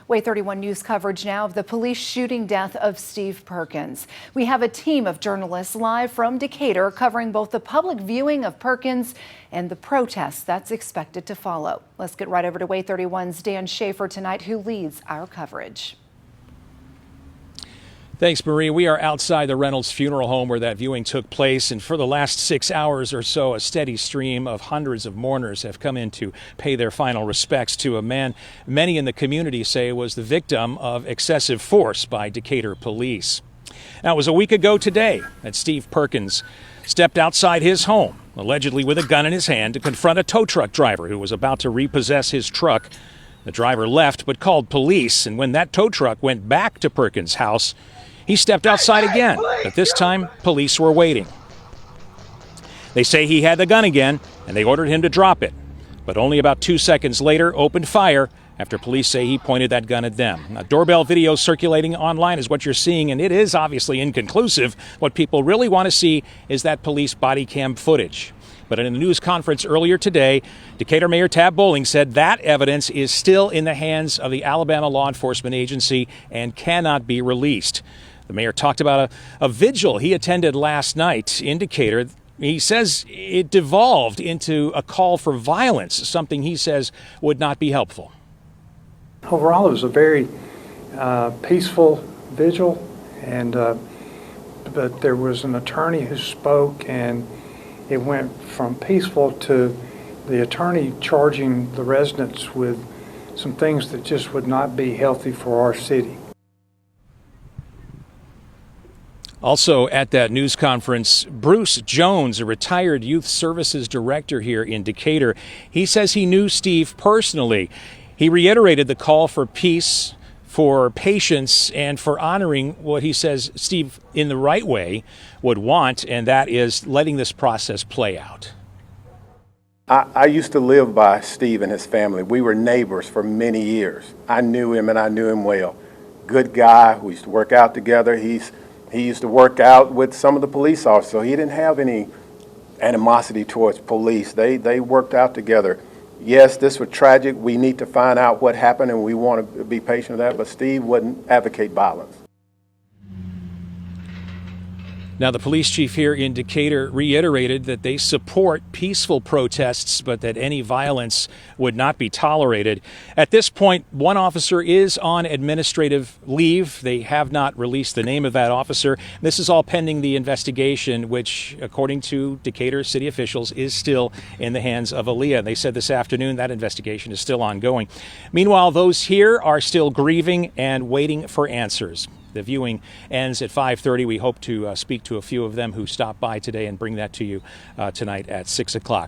Way 31 News coverage now of the police shooting death of Steve Perkins. We have a team of journalists live from Decatur covering both the public viewing of Perkins and the protest that's expected to follow. Let's get right over to Way 31's Dan Schaefer tonight, who leads our coverage. Thanks, Marie. We are outside the Reynolds Funeral Home where that viewing took place, and for the last 6 hours or so, a steady stream of hundreds of mourners have come in to pay their final respects to a man many in the community say was the victim of excessive force by Decatur police. Now, it was a week ago today that Steve Perkins stepped outside his home, allegedly with a gun in his hand, to confront a tow truck driver who was about to repossess his truck. The driver left but called police, and when that tow truck went back to Perkins' house, he stepped outside again, but this time police were waiting. They say he had the gun again, and they ordered him to drop it, but only about 2 seconds later opened fire after police say he pointed that gun at them. Now, doorbell video circulating online is what you're seeing, and it is obviously inconclusive. What people really want to see is that police body cam footage. But in a news conference earlier today, Decatur Mayor Tab Bowling said that evidence is still in the hands of the Alabama Law Enforcement Agency and cannot be released. The mayor talked about a vigil he attended last night in Decatur. He says it devolved into a call for violence, something he says would not be helpful. Overall, it was a very peaceful vigil, and but there was an attorney who spoke, and it went from peaceful to the attorney charging the residents with some things that just would not be healthy for our city. Also at that news conference, Bruce Jones, a retired youth services director here in Decatur, he says he knew Steve personally. He reiterated the call for peace, for patience, and for honoring what he says Steve, in the right way, would want, and that is letting this process play out. I used to live by Steve and his family. We were neighbors for many years. I knew him, and I knew him well. Good guy. We used to work out together. He used to work out with some of the police officers, so he didn't have any animosity towards police. They worked out together. Yes, this was tragic. We need to find out what happened, and we want to be patient with that, but Steve wouldn't advocate violence. Now, the police chief here in Decatur reiterated that they support peaceful protests, but that any violence would not be tolerated. At this point, one officer is on administrative leave. They have not released the name of that officer. This is all pending the investigation, which, according to Decatur city officials, is still in the hands of Aaliyah. They said this afternoon that investigation is still ongoing. Meanwhile, those here are still grieving and waiting for answers. The viewing ends at 5:30. We hope to speak to a few of them who stopped by today and bring that to you tonight at 6 o'clock.